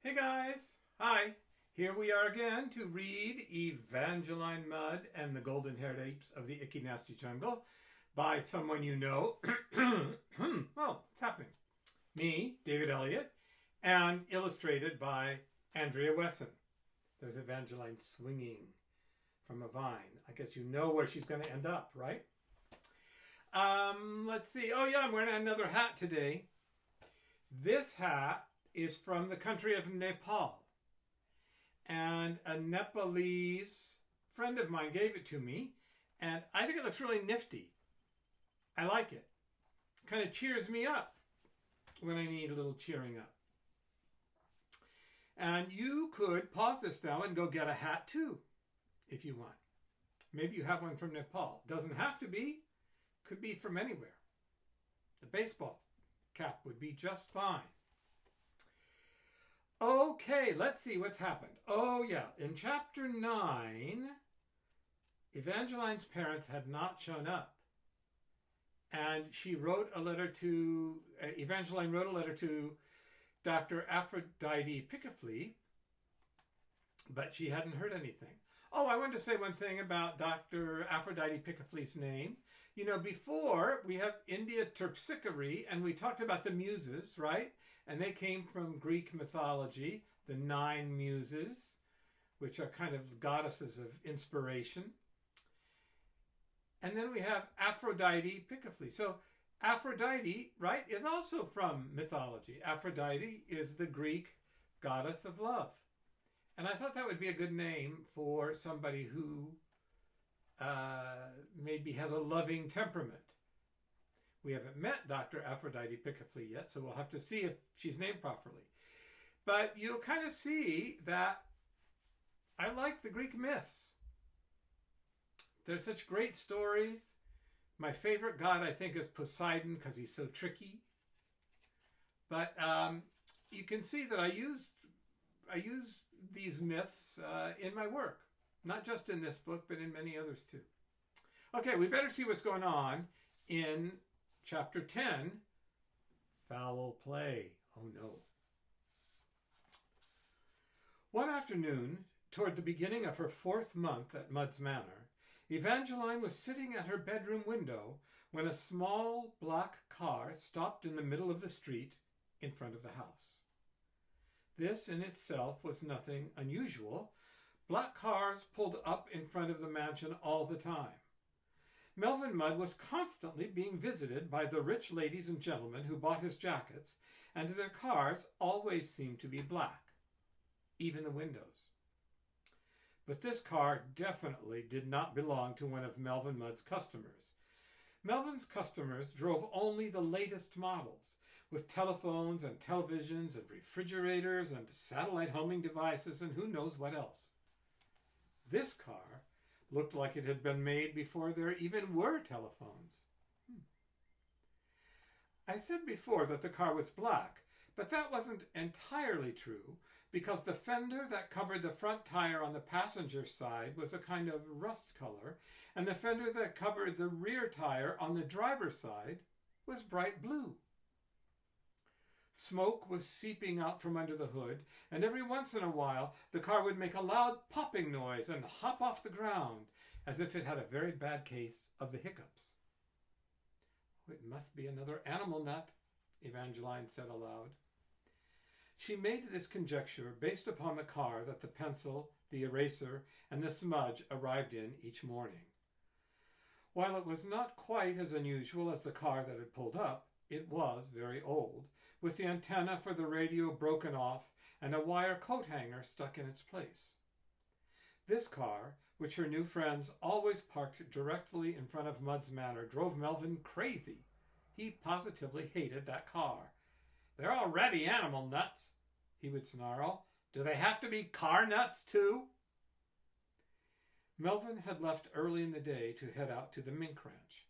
Hey guys! Hi! Here we are again to read Evangeline Mudd and the Golden-Haired Apes of the Icky Nasty Jungle by someone you know. Well, it's happening. Me, David Elliott, and illustrated by Andrea Wesson. There's Evangeline swinging from a vine. I guess you know where she's going to end up, right? Let's see. Oh yeah, I'm wearing another hat today. This hat is from the country of Nepal. And a Nepalese friend of mine gave it to me. And I think it looks really nifty. I like it. Kind of cheers me up when I need a little cheering up. And you could pause this now and go get a hat too, if you want. Maybe you have one from Nepal. Doesn't have to be. Could be from anywhere. A baseball cap would be just fine. Okay, let's see what's happened. Oh yeah, in chapter 9, Evangeline's parents had not shown up. And she wrote a letter to, Evangeline wrote a letter to Dr. Aphrodite Pickafley, but she hadn't heard anything. Oh, I wanted to say one thing about Dr. Aphrodite Pickafley's name. You know, before we have India Terpsichore, and we talked about the muses, right? And they came from Greek mythology, the 9 muses, which are kind of goddesses of inspiration. And then we have Aphrodite Pickafley. So Aphrodite, right, is also from mythology. Aphrodite is the Greek goddess of love. And I thought that would be a good name for somebody who maybe has a loving temperament. We haven't met Dr. Aphrodite Pickafley yet, so we'll have to see if she's named properly. But you'll kind of see that I like the Greek myths. They're such great stories. My favorite god, I think, is Poseidon because he's so tricky. But you can see that I use these myths in my work. Not just in this book, but in many others too. Okay, we better see what's going on in Chapter 10, Foul Play. Oh no. One afternoon, toward the beginning of her 4th month at Mudd's Manor, Evangeline was sitting at her bedroom window when a small black car stopped in the middle of the street in front of the house. This in itself was nothing unusual. Black cars pulled up in front of the mansion all the time. Melvin Mudd was constantly being visited by the rich ladies and gentlemen who bought his jackets, and their cars always seemed to be black, even the windows. But this car definitely did not belong to one of Melvin Mudd's customers. Melvin's customers drove only the latest models, with telephones and televisions and refrigerators and satellite homing devices and who knows what else. This car looked like it had been made before there even were telephones. I said before that the car was black, but that wasn't entirely true because the fender that covered the front tire on the passenger side was a kind of rust color, and the fender that covered the rear tire on the driver's side was bright blue. Smoke was seeping out from under the hood, and every once in a while the car would make a loud popping noise and hop off the ground, as if it had a very bad case of the hiccups. "It must be another animal nut," Evangeline said aloud. She made this conjecture based upon the car that the pencil, the eraser, and the smudge arrived in each morning. While it was not quite as unusual as the car that had pulled up, it was very old, with the antenna for the radio broken off and a wire coat hanger stuck in its place. This car, which her new friends always parked directly in front of Mudd's Manor, drove Melvin crazy. He positively hated that car. "They're already animal nuts," he would snarl. "Do they have to be car nuts too?" Melvin had left early in the day to head out to the mink ranch.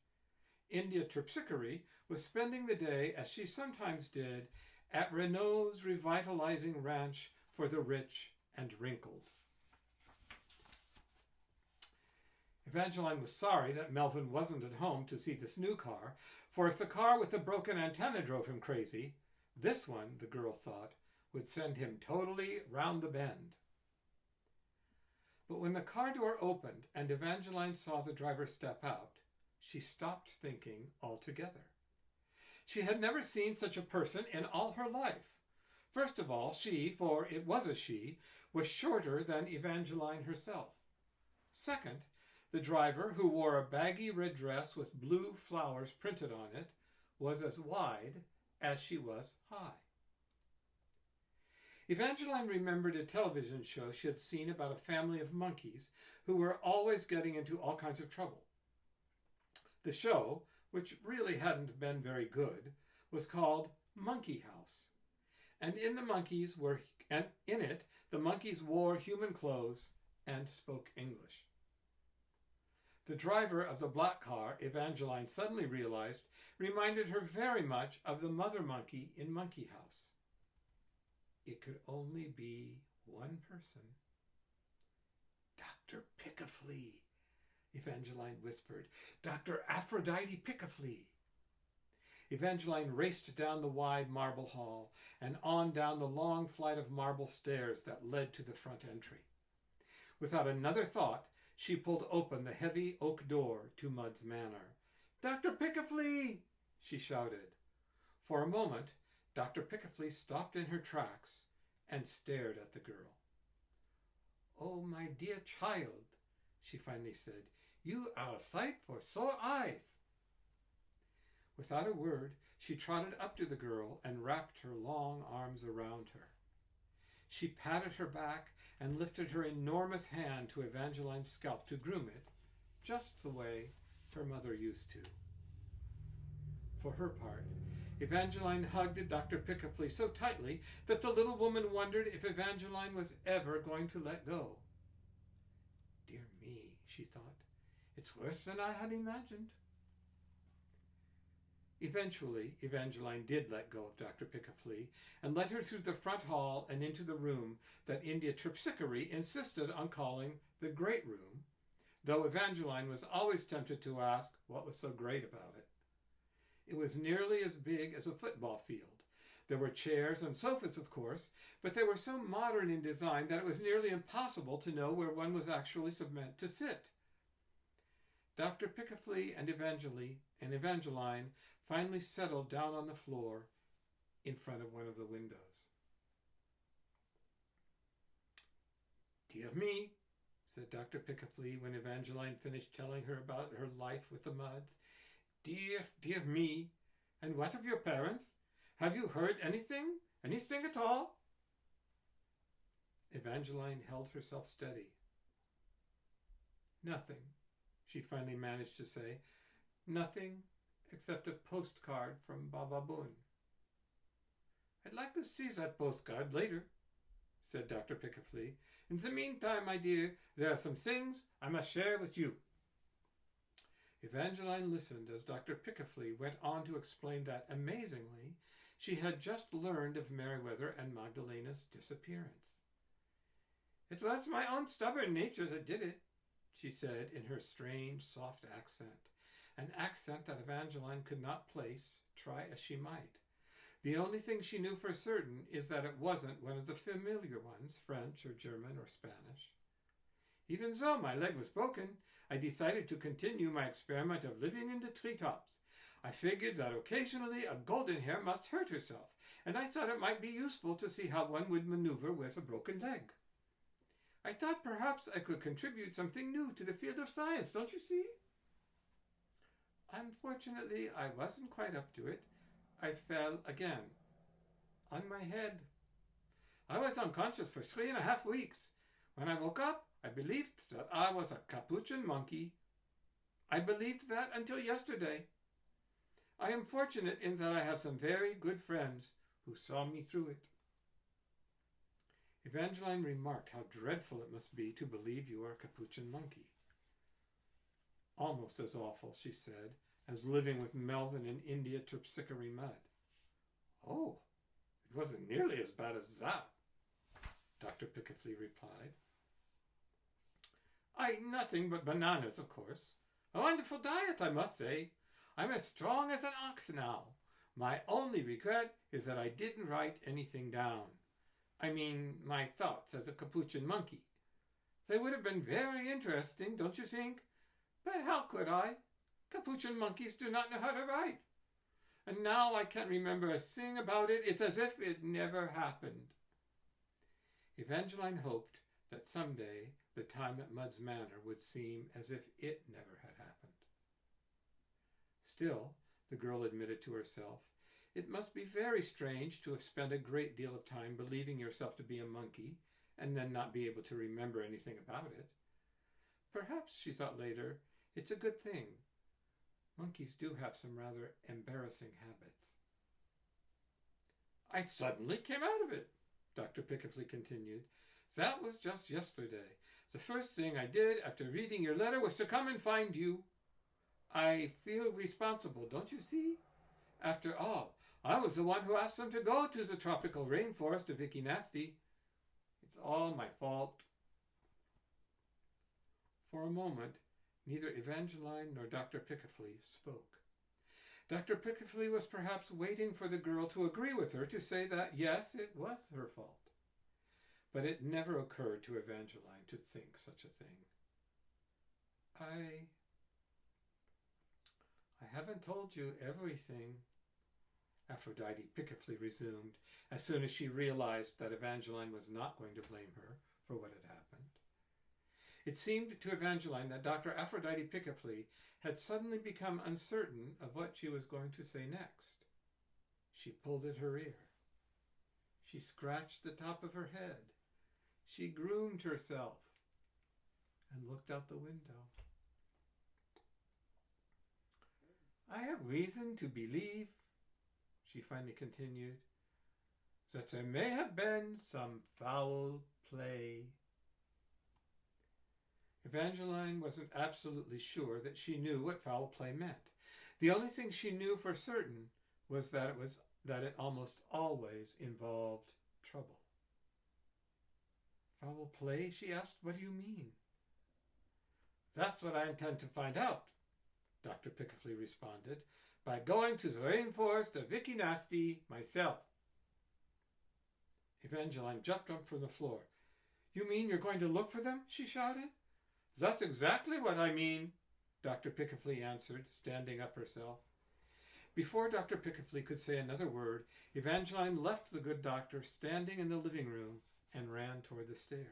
India Terpsichore was spending the day, as she sometimes did, at Renault's revitalizing ranch for the rich and wrinkled. Evangeline was sorry that Melvin wasn't at home to see this new car, for if the car with the broken antenna drove him crazy, this one, the girl thought, would send him totally round the bend. But when the car door opened and Evangeline saw the driver step out, she stopped thinking altogether. She had never seen such a person in all her life. First of all, she, for it was a she, was shorter than Evangeline herself. Second, the driver, who wore a baggy red dress with blue flowers printed on it, was as wide as she was high. Evangeline remembered a television show she had seen about a family of monkeys who were always getting into all kinds of trouble. The show, which really hadn't been very good, was called Monkey House. And in it, the monkeys wore human clothes and spoke English. The driver of the black car, Evangeline suddenly realized, reminded her very much of the mother monkey in Monkey House. It could only be one person. Dr. Pick-a-Flea, Evangeline whispered. Dr. Aphrodite Pick-a-Flea. Evangeline raced down the wide marble hall and on down the long flight of marble stairs that led to the front entry. Without another thought, she pulled open the heavy oak door to Mud's Manor. Dr. Pick-a-Flea, she shouted. For a moment, Dr. Pick-a-Flea stopped in her tracks and stared at the girl. Oh, my dear child, she finally said, you are a sight for sore eyes. Without a word, she trotted up to the girl and wrapped her long arms around her. She patted her back and lifted her enormous hand to Evangeline's scalp to groom it, just the way her mother used to. For her part, Evangeline hugged Dr. Pick-a-Flea so tightly that the little woman wondered if Evangeline was ever going to let go. Dear me, she thought, it's worse than I had imagined. Eventually, Evangeline did let go of Dr. Pick-a-Flea and led her through the front hall and into the room that India Terpsichore insisted on calling the Great Room, though Evangeline was always tempted to ask what was so great about it. It was nearly as big as a football field. There were chairs and sofas, of course, but they were so modern in design that it was nearly impossible to know where one was actually meant to sit. Dr. Pick-a-Flea and Evangeline finally settled down on the floor in front of one of the windows. Dear me, said Dr. Pick-a-Flea when Evangeline finished telling her about her life with the Muds. Dear, dear me. And what of your parents? Have you heard anything? Anything at all? Evangeline held herself steady. Nothing, she finally managed to say. Nothing except a postcard from Baba Boon. I'd like to see that postcard later, said Dr. Pick-a-Flea. In the meantime, my dear, there are some things I must share with you. Evangeline listened as Dr. Pick-a-Flea went on to explain that, amazingly, she had just learned of Meriwether and Magdalena's disappearance. It was my own stubborn nature that did it, she said in her strange, soft accent, an accent that Evangeline could not place, try as she might. The only thing she knew for certain is that it wasn't one of the familiar ones, French or German or Spanish. Even though my leg was broken, I decided to continue my experiment of living in the treetops. I figured that occasionally a golden hare must hurt herself, and I thought it might be useful to see how one would maneuver with a broken leg. I thought perhaps I could contribute something new to the field of science, don't you see? Unfortunately, I wasn't quite up to it. I fell again. On my head. I was unconscious for 3.5 weeks. When I woke up, I believed that I was a capuchin monkey. I believed that until yesterday. I am fortunate in that I have some very good friends who saw me through it. Evangeline remarked how dreadful it must be to believe you are a capuchin monkey. Almost as awful, she said, as living with Melvin in India Terpsichore mud. Oh, it wasn't nearly as bad as that, Dr. Pick-a-Flea replied. I eat nothing but bananas, of course. A wonderful diet, I must say. I'm as strong as an ox now. My only regret is that I didn't write anything down. my thoughts as a capuchin monkey. They would have been very interesting, don't you think? But how could I? Capuchin monkeys do not know how to write. And now I can't remember a thing about it. It's as if it never happened. Evangeline hoped that someday the time at Mudd's Manor would seem as if it never had happened. Still, the girl admitted to herself, it must be very strange to have spent a great deal of time believing yourself to be a monkey and then not be able to remember anything about it. Perhaps, she thought later, it's a good thing. Monkeys do have some rather embarrassing habits. I suddenly came out of it, Dr. Pickifley continued. That was just yesterday. The first thing I did after reading your letter was to come and find you. I feel responsible, don't you see? After all, I was the one who asked them to go to the tropical rainforest of Evangelines. It's all my fault. For a moment, neither Evangeline nor Dr. Pickifley spoke. Dr. Pickifley was perhaps waiting for the girl to agree with her, to say that, yes, it was her fault. But it never occurred to Evangeline to think such a thing. I haven't told you everything, Aphrodite Pickifley resumed, as soon as she realized that Evangeline was not going to blame her for what had happened. It seemed to Evangeline that Dr. Aphrodite Pickifley had suddenly become uncertain of what she was going to say next. She pulled at her ear. She scratched the top of her head. She groomed herself and looked out the window. I have reason to believe, she finally continued, that there may have been some foul play. Evangeline wasn't absolutely sure that she knew what foul play meant. The only thing she knew for certain was that it almost always involved trouble. Foul play? She asked. What do you mean? That's what I intend to find out, Dr. Pickifley responded, by going to the rainforest of Evangelines myself. Evangeline jumped up from the floor. You mean you're going to look for them? She shouted. That's exactly what I mean, Dr. Pickifley answered, standing up herself. Before Dr. Pickifley could say another word, Evangeline left the good doctor standing in the living room and ran toward the stairs.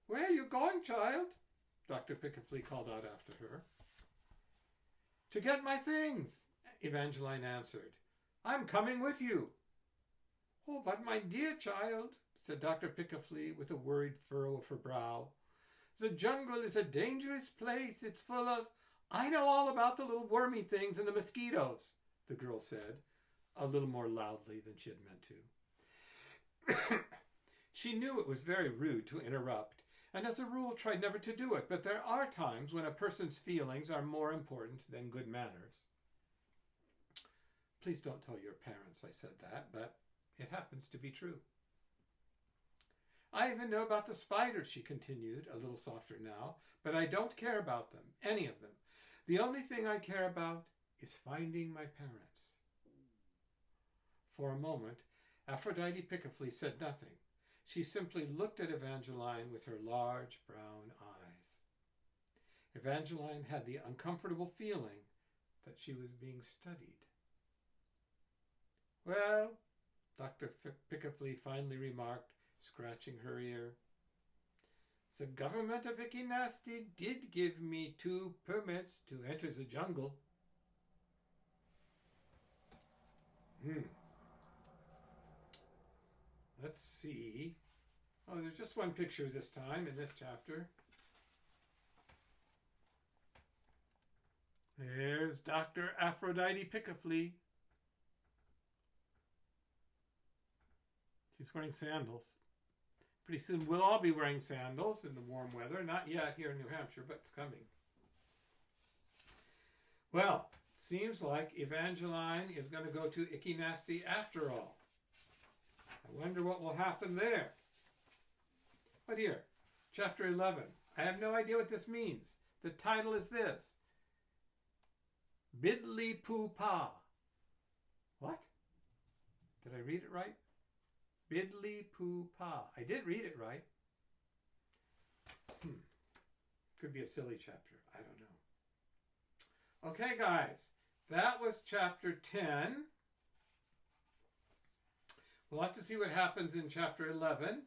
Where are you going, child? Dr. Pickifley called out after her. To get my things, Evangeline answered. I'm coming with you. Oh, but my dear child, said Dr. Pickifley with a worried furrow of her brow. The jungle is a dangerous place. It's full of... I know all about the little wormy things and the mosquitoes, the girl said, a little more loudly than she had meant to. She knew it was very rude to interrupt, and as a rule tried never to do it, but there are times when a person's feelings are more important than good manners. Please don't tell your parents I said that, but it happens to be true. I even know about the spiders, she continued, a little softer now, but I don't care about them, any of them. The only thing I care about is finding my parents. For a moment, Aphrodite Pickifley said nothing. She simply looked at Evangeline with her large brown eyes. Evangeline had the uncomfortable feeling that she was being studied. Well, Dr. Pickifley finally remarked, scratching her ear, the government of Evangelines did give me 2 permits to enter the jungle. Let's see. Oh, there's just one picture this time in this chapter. There's Dr. Aphrodite Pickifley. She's wearing sandals. Pretty soon we'll all be wearing sandals in the warm weather. Not yet here in New Hampshire, but it's coming. Well, seems like Evangeline is going to go to Evangelines after all. I wonder what will happen there. But here, chapter 11. I have no idea what this means. The title is this. Bidly Poo Pa. What? Did I read it right? Bidly poo pa. I did read it right. Could be a silly chapter. I don't know. Okay, guys. That was chapter 10. We'll have to see what happens in chapter 11.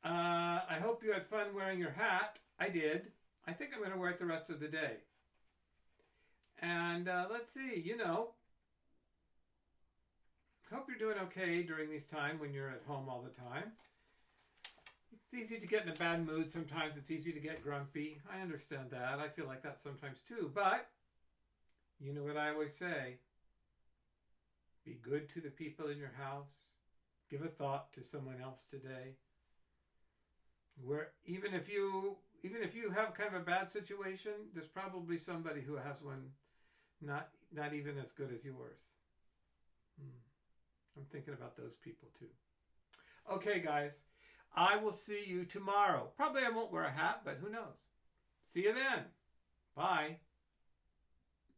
I hope you had fun wearing your hat. I did. I think I'm going to wear it the rest of the day. And let's see, hope you're doing okay during this time when you're at home all the time. It's easy to get in a bad mood sometimes. It's easy to get grumpy. I understand that. I feel like that sometimes too. But you know what I always say. Be good to the people in your house. Give a thought to someone else today. Even if you have kind of a bad situation, there's probably somebody who has one not even as good as yours. I'm thinking about those people too. Okay, guys. I will see you tomorrow. Probably I won't wear a hat, but who knows? See you then. Bye.